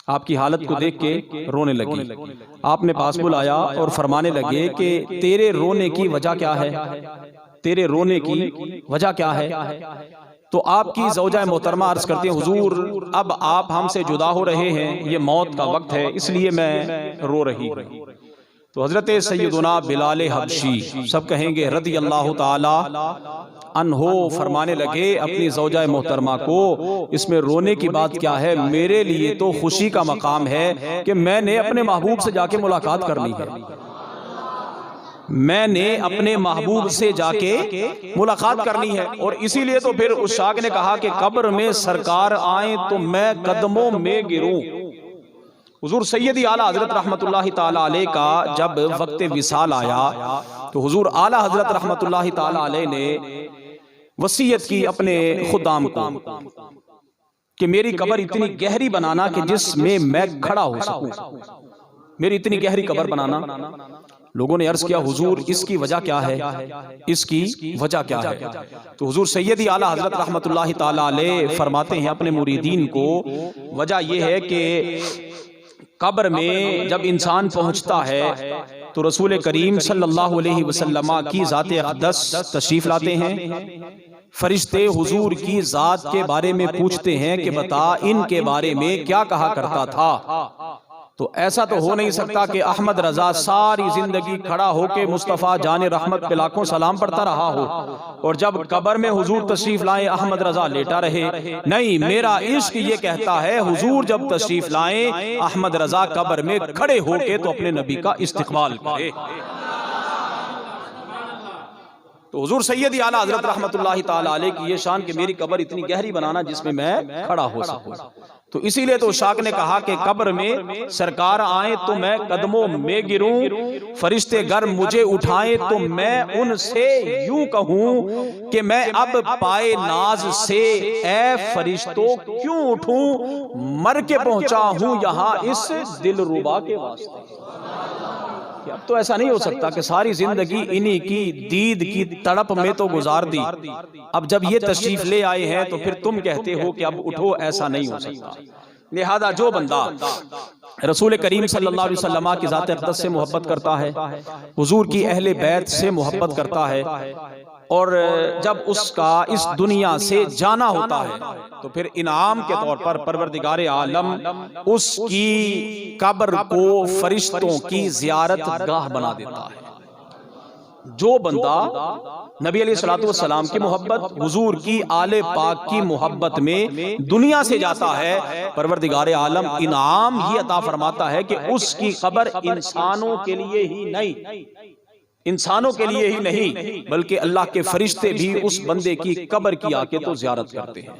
आपकी हालत को देख के रोने लगी। आपने पास बुलाया और फरमाने लगे कि तेरे रोने की वजह क्या है, तेरे रोने की वजह क्या है। तो आपकी ज़ौजा मोहतरमा अर्ज करते हैं, हुजूर अब आप हमसे जुदा हो रहे हैं, ये मौत का वक्त है, इसलिए मैं रो रही हूँ। तो हजरत सैयदुना बिलाल हबशी, सब कहेंगे रज़ी अल्लाह ताला अन्हो, फरमाने लगे अपनी ज़ौजा मोहतरमा को, इसमें रोने की बात क्या है, मेरे लिए तो खुशी का मकाम है कि मैंने अपने महबूब से जाके मुलाकात करनी है, मैंने अपने महबूब से जाके मुलाकात करनी है। और इसीलिए तो फिर उस शाख ने कहा कि कब्र में सरकार आए तो मैं कदमों में गिरूं। हुजूर सैयदी आला हजरत रहमतुल्लाहि ताला अलैह का जब वक्त विसाल आया तो हुजूर आला हजरत रहमतुल्लाहि ताला अलैह ने वसीयत की अपने खुदाम को कि मेरी कब्र इतनी गहरी बनाना कि जिसमें मैं खड़ा हो सकूं, मेरी इतनी गहरी कब्र बनाना। लोगों ने अर्ज किया, हुजूर इसकी वजह क्या है, इसकी वजह क्या है। तो हुजूर सैयदी आला हजरत रहमतुल्लाहि ताला अलैह फरमाते हैं अपने मुरीदीन को, वजह यह है कि कब्र में जब इंसान पहुंचता है तो रसूल करीम सल्लल्लाहु अलैहि वसल्लम की ज़ात अक़दस तशरीफ लाते हैं। फरिश्ते हुजूर की ज़ात के बारे में पूछते हैं कि बता इनके बारे में क्या कहा करता था। तो ऐसा तो हो नहीं सकता कि अहमद रजा सारी जिंदगी खड़ा होके मुस्तफ़ा जाने रहमत पे लाखों सलाम पढ़ता रहा हो और जब कब्र में हुजूर तशरीफ लाए अहमद रजा लेटा रहे। नहीं, मेरा इश्क ये कहता है हुजूर जब तशरीफ लाए अहमद रजा कब्र में खड़े होके तो अपने नबी का इस्तिकबाल करे। तो हुजूर सैयदी आला हजरत रहमतुल्लाहि ताला अलैह की ये शान कि मेरी कब्र इतनी गहरी बनाना जिसमें मैं खड़ा हो सकूं। तो इसीलिए तो शाख ने कहा कि कब्र में सरकार आए तो मैं कदमों में गिरूं, फरिश्ते गर मुझे उठाएं तो मैं उनसे यूं कहूं कि मैं अब पाए नाज से ए फरिश्तों क्यों उठूं, मर के पहुंचा हूं यहां इस दिलरुबा के वास्ते। अब तो ऐसा नहीं हो सकता कि सारी जिंदगी इन्हीं की दीद की तड़प में तो गुजार दी, अब जब ये तशरीफ ले आए हैं तो फिर तुम कहते हो कि अब उठो, ऐसा नहीं हो सकता। लिहाजा जो बंदा रसूल करीम सल्लल्लाहु अलैहि वसल्लम की ज़ात अक़दस से मोहब्बत करता है, हुजूर की अहले बैत से मोहब्बत करता है और जब उसका इस दुनिया से जाना होता है तो फिर इनाम के तौर पर परवरदिगार आलम उसकी कब्र को फरिश्तों की ज़ियारत गाह बना देता है। जो बंदा नबी अलैहिस्सलातु वस्सलाम की मोहब्बत, हुजूर की आले पाक की मोहब्बत में दुनिया से जाता है, परवरदिगार आलम इनाम ही अता फरमाता है कि उसकी कब्र इंसानों के लिए ही नहीं, इंसानों के लिए ही नहीं बल्कि अल्लाह के फरिश्ते भी उस बंदे की कब्र की आके तो ज़ियारत करते हैं।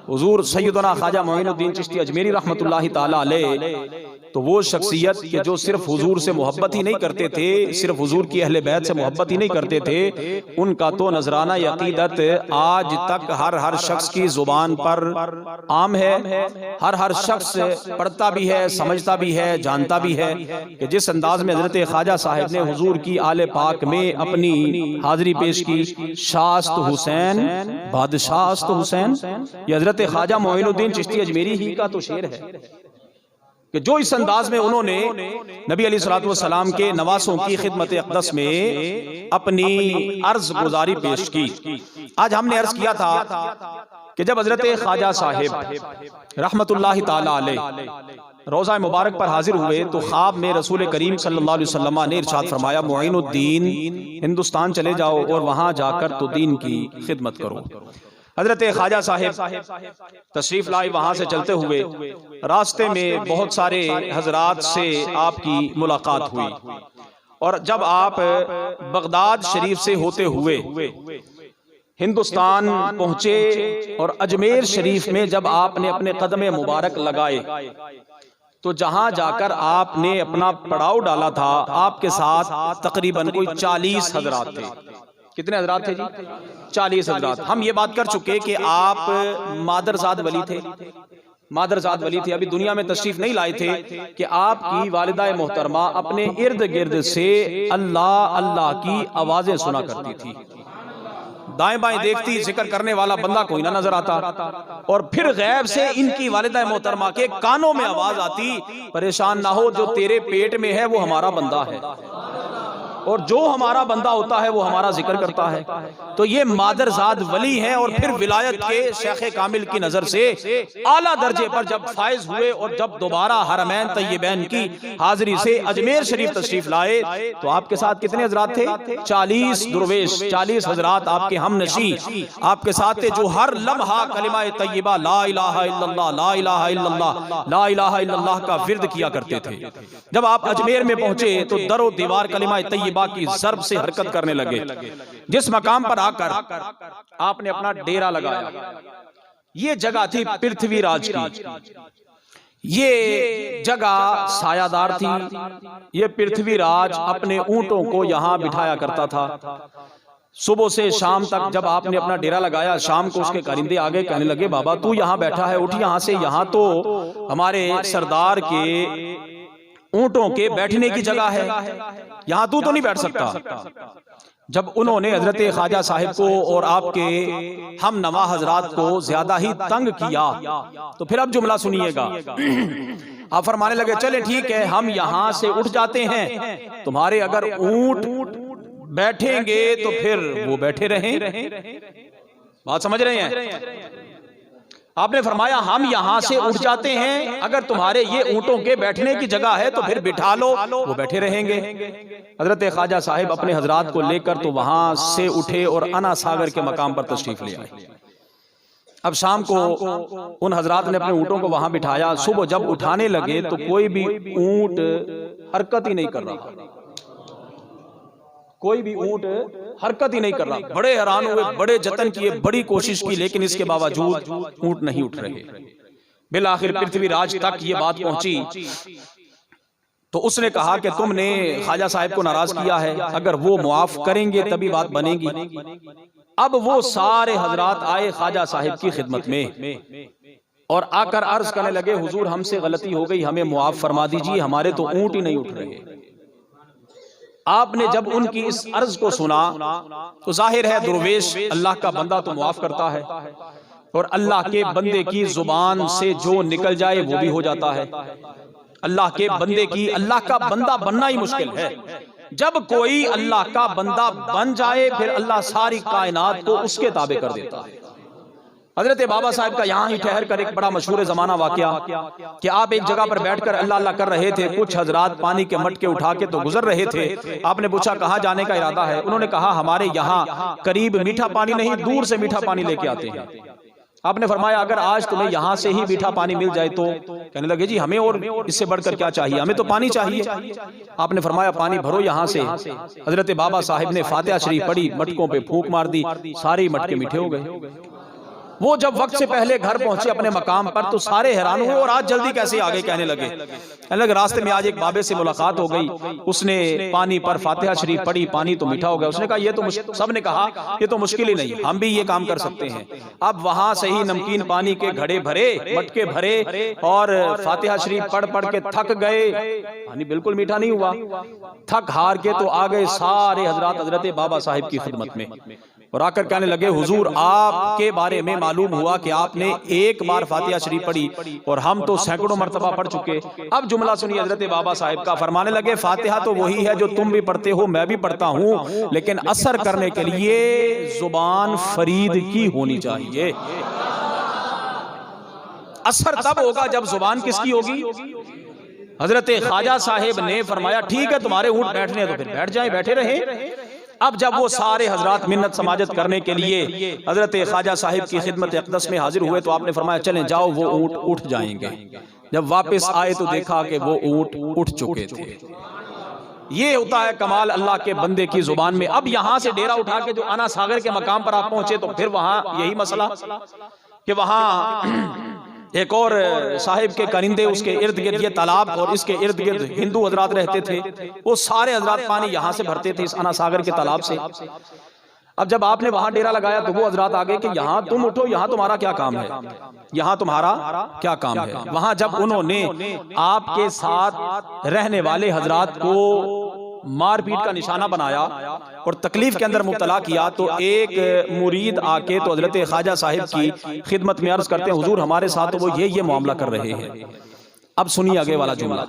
हुजूर सैयदना ख्वाजा मोइनुद्दीन चिश्ती अजमेरी रहमतुल्लाहि ताला अलैह तो वो शख्सियत कि जो सिर्फ हुजूर से मोहब्बत ही नहीं करते थे, सिर्फ हुजूर की अहले बैत से मोहब्बत ही नहीं करते थे, उनका तो नजराना अकीदत आज तक हर शख्स की जुबान पर आम है। हर शख्स पढ़ता भी है, समझता भी है, जानता भी है कि जिस अंदाज में हजरत ख्वाजा साहिब ने हुजूर की आले पाक में अपनी हाजिरी पेश की, शास्त हुसैन बादशास्त हुसैन, ये हजरत ख्वाजा मोइनुद्दीन चिश्ती अजमेरी ही का तो शेर है कि जो इस अंदाज में उन्होंने नबी अलैहिस्सलातु वस्सलाम के नवासों की खिदमत अक़दस में अपनी अर्ज गुजारी पेश की। आज हमने अर्ज किया था कि जब हजरत ख्वाजा साहिब रहमतुल्लाहि ताला अलैह रोज़ा मुबारक पर हाजिर हुए तो ख्वाब में रसूल करीम सल्लल्लाहु अलैहि वसल्लम ने इरशाद फरमाया, मुइनुद्दीन हिंदुस्तान चले जाओ और वहां जाकर तो दीन की खिदमत करो। हजरत ख्वाजा साहिब तशरीफ लाई, वहां से चलते हुए रास्ते में बहुत सारे हजरात से आपकी मुलाकात हुई और जब आप बगदाद शरीफ से होते हुए हिंदुस्तान पहुंचे और अजमेर शरीफ में जब आपने अपने कदम मुबारक लगाए तो जहां जाकर आपने अपना पड़ाव डाला था, आपके साथ तकरीबन कोई 40 हजरात थे। कितने हजरात थे जी? 40 हजरात। हम ये बात कर चुके कि आप मादरजाद वली थे, मादरजाद वली थे, अभी दुनिया में तशरीफ नहीं लाए थे कि आपकी वालिदा मोहतरमा अपने इर्द गिर्द से अल्लाह अल्लाह की आवाजें सुना करती थी। दाएं बाएं देखती, जिक्र करने वाला बंदा कोई ना नजर आता। और फिर गैब से इनकी वालिदा मोहतरमा के कानों में आवाज आती, परेशान ना हो, जो तेरे पेट में है वो हमारा बंदा है, और जो हमारा बंदा होता है वो हमारा जिक्र करता है। तो ये मादरजाद वली हैं। और फिर विलायत के शेख कामिल की नजर से आला दर्जे पर जब फायज हुए और जब दोबारा हरमैन तय्यबैन की हाजिरी से अजमेर शरीफ तशरीफ लाए, तो आपके साथ कितने हजरात थे? 40 दुर्वेश, 40 हजरात आपके हम नशी आपके साथ थे, जो हर लम्हा कलिमा तय्यबा ला इलाहा इल्लल्लाह, ला इलाहा इल्लल्लाह, ला इलाहा इल्लल्लाह का विर्द किया करते थे। जब आप अजमेर में पहुंचे तो दरो दीवार कलिमा तय्यबा की ज़र्ब से हरकत करने लगे। जिस मकाम पर आकर आपने अपना डेरा लगाया, ये जगह थी पृथ्वीराज की, ये जगह सायादार थी। ये पृथ्वीराज अपने ऊंटों को यहां बिठाया करता था। सुबह से शाम तक जब आपने अपना डेरा लगाया, शाम को उसके कारिंदे आगे कहने लगे, बाबा तू यहां बैठा है, उठ यहां से, यहां तो हमारे सरदार के ऊंटों के बैठने की जगह है, यहां तू तो नहीं बैठ सकता। जब उन्होंने हजरत ख्वाजा साहिब को और आपके हम नवा हजरात को ज्यादा ही तंग किया, तो फिर अब जुमला सुनिएगा। आप फरमाने लगे, चले ठीक है, हम यहां से उठ जाते हैं, तुम्हारे अगर ऊंट बैठेंगे तो फिर वो बैठे रहें। बात समझ रहे हैं? आपने फरमाया हम यहां से उठ जाते हैं, अगर तुम्हारे ये ऊंटों के बैठने की जगह है तो फिर बिठा लो, वो बैठे रहेंगे। हजरत ख्वाजा साहिब अपने हजरात को लेकर तो वहां से उठे और अना सागर के मकाम पर तशरीफ ले आए। अब शाम को उन हजरात ने अपने ऊंटों को वहां बिठाया। सुबह जब उठाने लगे तो कोई भी ऊंट हरकत ही नहीं कर रहा, कोई भी ऊंट हरकत ही नहीं कर रहा। बड़े हैरान हुए, बड़े जतन किए, बड़ी कोशिश की, लेकिन इसके बावजूद ऊंट नहीं उठ रहे। बिल आखिर पृथ्वीराज तक ये बात पहुंची तो उसने कहा कि तुमने ख्वाजा साहिब को नाराज किया है, अगर वो मुआफ करेंगे तभी बात बनेगी। अब वो सारे हजरात आए ख्वाजा साहिब की खिदमत में और आकर अर्ज करने लगे, हुजूर हमसे गलती हो गई, हमें मुआफ फरमा दीजिए, हमारे तो ऊंट ही नहीं उठ रहे। आपने जब उनकी इस अर्ज को सुना तो जाहिर है दुर्वेश अल्लाह का बंदा तो मुआफ करता है, और अल्लाह के बंदे की जुबान से जो निकल जाए वो भी हो जाता है। अल्लाह के बंदे की, अल्लाह का बंदा बनना ही मुश्किल है। जब कोई अल्लाह का बंदा बन जाए फिर अल्लाह सारी कायनात को उसके ताबे कर देता है। हजरत बाबा साहब का यहाँ ही ठहर कर एक बड़ा मशहूर जमाना वाकया कि आप एक जगह पर बैठकर अल्लाह अल्लाह कर रहे थे। कुछ हजरात पानी के मटके उठा के तो गुजर रहे थे। आपने पूछा कहाँ जाने का इरादा है? उन्होंने कहा हमारे यहाँ करीब मीठा पानी नहीं, दूर से मीठा पानी लेके आते हैं। आपने फरमाया अगर आज तुम्हें यहाँ से ही मीठा पानी मिल जाए तो? कहने लगे जी हमें और इससे बढ़कर क्या चाहिए, हमें तो पानी चाहिए। आपने फरमाया पानी भरो यहाँ से। हजरत बाबा साहिब ने फातिहा शरीफ पढ़ी, मटकों पे फूंक मार दी, सारे मटके मीठे हो गए। वो जब वक्त से पहले घर पहुंचे अपने मकाम पर तो सारे हैरान हुए, और आज जल्दी कैसे आगे? कहने लगे रास्ते में आज एक बाबे से मुलाकात हो गई, उसने पानी पर फातिहा शरीफ पढ़ी, पानी तो मीठा हो गया। उसने कहा ये तो सब ने कहा ये तो मुश्किल ही नहीं, हम भी ये काम कर सकते हैं। अब वहां से ही नमकीन पानी के घड़े भरे, मटके भरे और फातिहा शरीफ पढ़ पढ़ के थक गए, पानी बिल्कुल मीठा नहीं हुआ। थक हार के तो आ गए सारे हजरात हजरत बाबा साहिब की खिदमत में और आकर कहने लगे हुजूर आपके बारे में मालूम हुआ कि आपने एक बार फातिहा शरीफ पढ़ी और हम तो सैकड़ों मर्तबा पढ़ चुके। अब जुमला सुनिए हजरत बाबा साहिब का। फरमाने लगे फातिहा तो वही है जो तुम भी पढ़ते हो, मैं भी पढ़ता हूं, लेकिन असर करने के लिए जुबान फरीद की होनी चाहिए। असर तब होगा जब जुबान किसकी होगी? हजरत ख्वाजा साहिब ने फरमाया ठीक है तुम्हारे ऊंट बैठने तो फिर बैठ जाए, बैठे रहे। अब जब वो सारे हजरात मिन्नत समाजत करने के लिए हजरत ख्वाजा साहिब की खिदमत अक़दस में हाजिर हुए तो आपने फरमाया चलें जाओ, वो ऊंट उठ जाएंगे। जब वापस आए तो देखा कि वो ऊंट उठ चुके थे। ये होता है कमाल अल्लाह के बंदे की जुबान में। अब यहां से डेरा उठा के जो अना सागर के मकाम पर आप पहुंचे तो फिर वहां यही मसला कि वहां एक और साहिब के करिंदे, उसके इर्द गिर्द ये तालाब और इसके इर्द गिर्द हिंदू हजरात रहते थे। वो सारे हजरात पानी यहाँ से भरते थे इस अना सागर के तालाब से। अब जब आपने वहां डेरा लगाया तो वो हजरात आ गए कि यहाँ तुम उठो, यहाँ तुम्हारा क्या काम है, यहाँ तुम्हारा क्या काम है। वहां जब उन्होंने आपके साथ रहने वाले हजरात को मारपीट का निशाना बनाया और तकलीफ के अंदर मुब्तला किया, तो एक मुरीद आके तो हजरत ख्वाजा साहिब की खिदमत में अर्ज करते हैं, हुजूर हमारे साथ तो वो ये मामला कर रहे हैं। अब सुनिए आगे वाला जुमला।